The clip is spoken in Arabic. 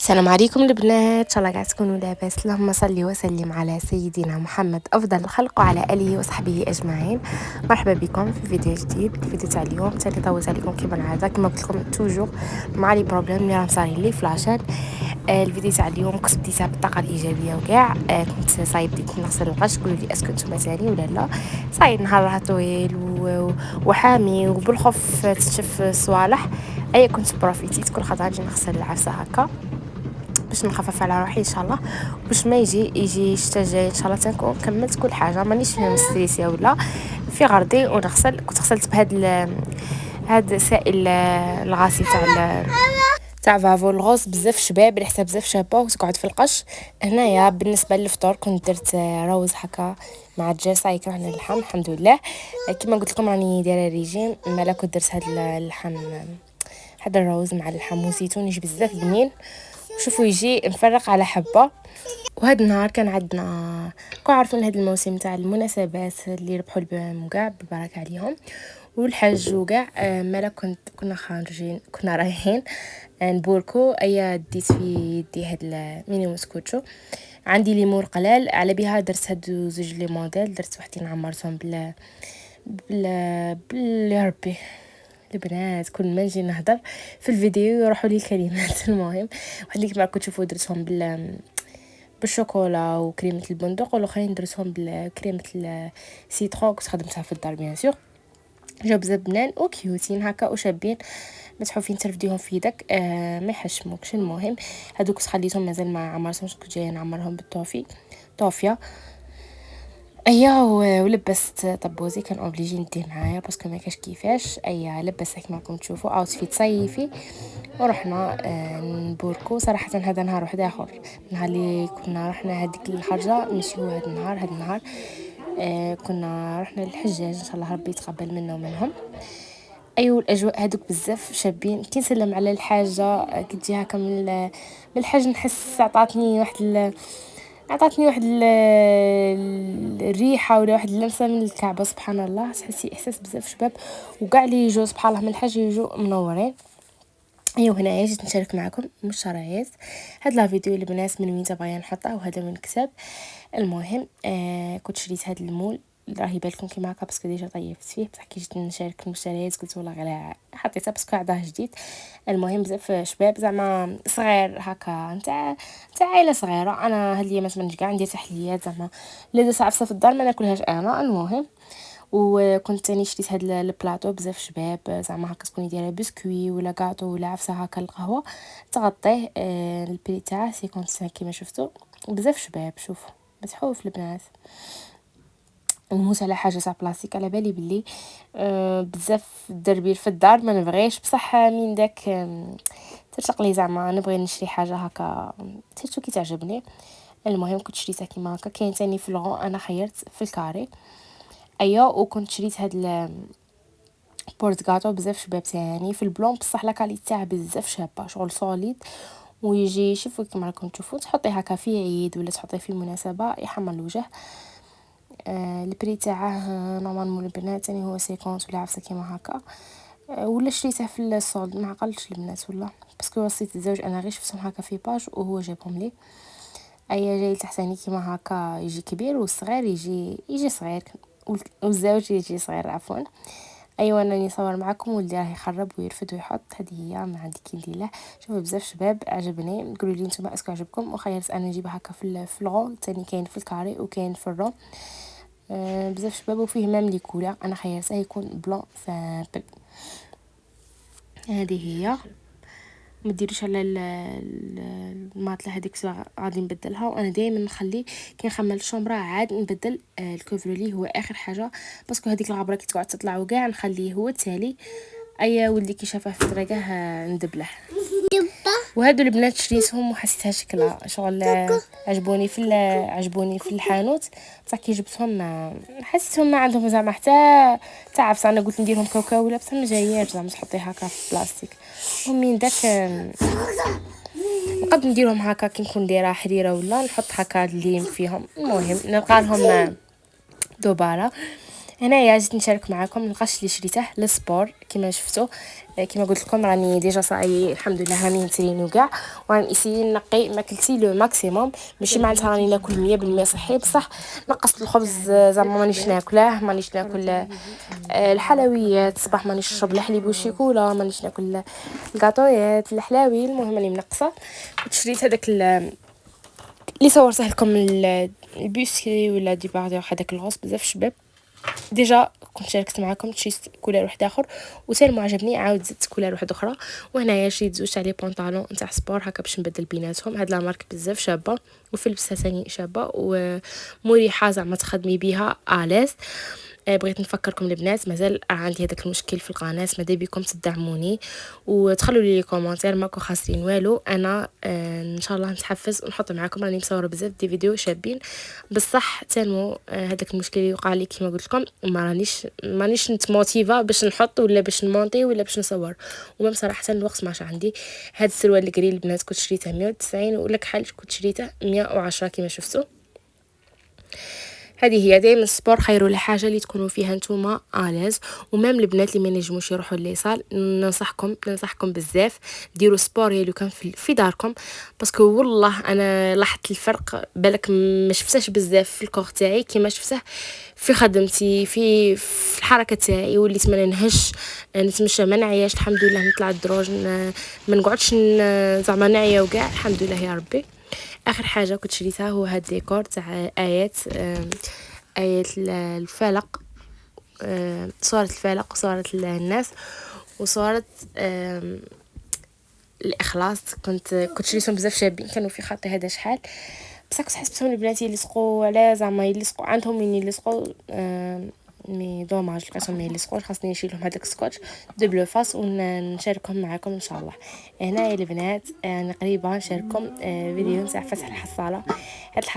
السلام عليكم البنات، ان شاء الله قاعد تكونوا لاباس. اللهم صل وسلم على سيدنا محمد افضل الخلق وعلى اله وصحبه اجمعين. مرحبا بكم في فيديو جديد. الفيديو تاع اليوم تاني طويت عليكم كيما العاده، كما قلت لكم توجور مع لي بروبليم اللي راهم صارين لي فلاشات. الفيديو تاع اليوم كنت بديتها بالطاقه الايجابيه وكاع. كنت صايب بديت نغسل القش، قولوا لي اسكو نتوما ثاني ولا لا. صايب نهار راه طويل وحامي وبالخوف تشف الصوالح. كنت بروفيتيت كل خطره نجي نغسل العفسه هكا باش نخفف على روحي ان شاء الله، باش ما يجي الشتا الجاي ان شاء الله تنكون كملت كل حاجه، مانيش فيها مستريسيه ولا في غرضي ونغسل. كنت غسلت هاد سائل الغاسي تاع فافو الغوص بزاف شباب، ريحتها بزاف شابه وتقعد في القش. هنايا بالنسبه للفطور كنت درت روز هكا مع الدجاج، صاي كرهنا اللحم الحمد لله. كما قلت لكم راني دايره ريجيم، مالا كنت درت هاد اللحم، هذا الروز مع اللحم وزيتون يجي بزاف بنين. شوفوا يجي مفرق على حبه. وهاد النهار كان عندنا كون عارفين هاد الموسم تاع المناسبات اللي ربحوا البام وكاع ببركه عليهم والحج وكاع. مالا كنا خارجين، كنا رايحين نبوركو. ديت في يدي هاد الميني موسكوتشو، عندي ليمون قلال على بها درت هادو زوج لي موديل، درت وحدين عمرتهم يا ربي البنات كل ما نجي نهضر في الفيديو يروحوا لي الكلمات. المهم واحد اللي كما كتشوفوا درتهم بالشوكولا وكريمه البندق، والاخرين درتهم بالكريمه السيترون كنت خدمتها في الدار بيان سور. جاو بزاف بنان وكيوتين هكا وشابين، متحوفين ترفديهم في يدك ما يحشموكش. المهم هذوك خليتهم مازال ما عمرتهمش، كنت جايه نعمرهم طوفيا. ولبست طبوزي، كان اوبليجي نديه معايا باسكو ما كاش كيفاش. لبست كما راكم تشوفوا اوتفيت صيفي ورحنا نبوركو. صراحه هذا نهار واحد اخر، النهار اللي كنا رحنا هذيك الخرجه ماشي هو هذا النهار. كنا رحنا للحجاج ان شاء الله ربي يتقبل منا ومنهم. الاجواء هذوك بزاف شابين. كي نسلم على الحاجه كتجي هكا من الحاج، نحس عطاتني واحد الريحه ولا واحد اللمسه من الكعبه. سبحان الله، تحسي احساس بزاف شباب وكاع اللي يجوا سبحان الله من الحاج يجوا منورين. هنايا جيت نشارك معكم مشتريات هاد لا فيديو البنات من وين تبغيا نحطها، وهذا من كتاب. المهم كنت شريت هاد المول، راهي بالكم كيما هكا باسكو ديجا طيبت فيه، بصح كي جيت نشارك المشتريات قلت والله غير حطيتها باسكو عطاه جديد. المهم بزاف شباب زعما صغير هكا نتاع عائله صغيره. انا هاد الايامات ما كاع ندير تحليات زعما لا درت عفسه في الدار ما ناكلهاش انا. المهم وكنت تاني شريت هاد البلاطو بزاف شباب، زعما هكا تكوني دايره بسكوي ولا كاطو ولا عفسه هكا القهوه تغطيه. البري تاعه 55 كيما شفتوا بزاف شباب. شوفوا متحوف البنات، ونموت على حاجه تاع بلاستيك. على بالي بلي بزاف الدربير في الدار ما نبغيش، بصح من داك ترشق لي زعما نبغي نشري حاجه هكا تيتو كي تعجبني. المهم كنت شريتها كيما هكا. كاين تاني في الغون انا خيرت في الكاري. وكنت شريت هاد بورت غاتو بزاف شباب ثاني في البلون، بصح لا كاليتي تاعها بزاف شابه، شغل سوليد ويجي شوفوا كيما راكم تشوفوا تحطيه هكا في عيد ولا تحطيه في مناسبه يحمر الوجه. البري تاعه نورمالمون البنات ثاني هو 50 ولا عفسه كيما هكا. ولا شريته في الصولد ما عقلتش البنات ولا باسكو وصيت الزوج انا غير شفتهم هكا في باج وهو جابهم لي. جاي تحتاني كيما هكا يجي كبير والصغير يجي صغير والزوج يجي صغير عفوا. انا نصور معكم ولدي راه يخرب ويرفد ويحط. هذه هي ما عندي كي ندير له. شوفوا بزاف شباب عجبني، قولوا لي نتوما اسكو عجبكم. وخيرت انا نجيبها هكا في الغول ثاني، كاين في الكاري وكاين في الرو. بزاف شباب وفيه مام لي كولور. انا خيرته يكون بلون سامبل. هذه هي ما ديروش على الماطله هذيك غادي نبدلها. وانا دائما نخلي كي نخمل الشومبره عاد نبدل الكوفرولي هو اخر حاجه، باسكو هذيك الغبره كي تقعد تطلع وكاع نخليه هو التالي. ولدي كي شافه في الطريقه ندبله. وهادو البنات شريتهم وحسيتها شكلها شغل عجبوني في الحانوت، بصح كي جبتهم حسيتهم ما عندهم زعما حتى عفسه. انا قلت نديرهم كاوكاو ولا بصح ما جاياش زعما تحطيه هكا في بلاستيك. من داك نقد نديرهم هكا كي نكون دايره حريره ولا نحط هكا الليم فيهم. المهم نلقى لهم دوباره. هنايا جيت نشارك معكم الغش اللي شريته للسبور. كما شفتوا كما قلت لكم راني ديجا صاي الحمد لله راني نتريني وكاع، وراني نسيي نقي ماكلتي لو ماكسيموم. ماشي معناتها راني ناكل 100% صحي، بصح نقصت الخبز زعما مانيش ناكله، مانيش ناكل الحلويات الصباح، مانيش نشرب الحليب والشيكولا، مانيش ناكل الكاطويات الحلاوي. المهم راني منقصه. كنت شريت هذاك اللي صورته لكم البيسكري ولا دي باردور، هذاك الغوص بزاف شباب. ديجا كنت شاركت معكم شريت كولر واحد اخر وتالمو عجبني، عاود زدت كولر واحد اخرى. وهنايا شريت زوج تاع لي بونطالون نتاع سبور هكا باش نبدل بيناتهم. هاد لا مارك بزاف شابه وفي لبسها ثاني شابه ومريحه زعما تخدمي بيها الاز. بغيت نفكركم البنات مازال عندي هذاك المشكل في القناه، ماذا بكم تدعموني وتخلوا لي كومونتير، ماكو خاسرين والو. انا ان شاء الله نتحفز ونحط معكم راني مصوره بزاف دي فيديو شابين. بصح تالمو هذاك المشكل يوقع لي كما قلت لكم، مانيش نتموتيفا باش نحط ولا باش نمونطي ولا باش نصور. ومام صراحه الوقت ماش عندي. هاد السروال الكري البنات كنت شريته 190 ولا كحل كنت شريته 110 كما شفتوا. هذه هي دائما السبور خيروا لحاجه اللي تكونوا فيها نتوما الاز. ومام البنات اللي ما نجموش يروحوا ليصال ننصحكم بزاف ديروا سبور لو كان في داركم، باسكو والله انا لاحظت الفرق. بالك ما شفتهش بزاف في الكور تاعي كيما شفته في خدمتي في الحركه تاعي. وليت ما ننهش نتمشى ما نعياش الحمد لله، نطلع الدروج ما نقعدش زعما نعيا وكاع الحمد لله يا ربي. اخر حاجه كنت شريتها هو هاد ديكور تاع ايات الفلق، صورة الفلق وصورة الناس وصورة الاخلاص. كنت شريتهم بزاف شابين، كانوا في خاطري هذا شحال. بصح كنت حسبتهم البنات يلصقوا على زعما يلصقوا عندهم وين يلصقوا، مي دوماج لقيتهم ما يلصقوش، خاصني نشيلهم هذاك السكوتش دو بلو فاس ونشاركهم معكم ان شاء الله. هنا يا البنات انا قريبه نشارككم فيديو تاع فتح الحصاله.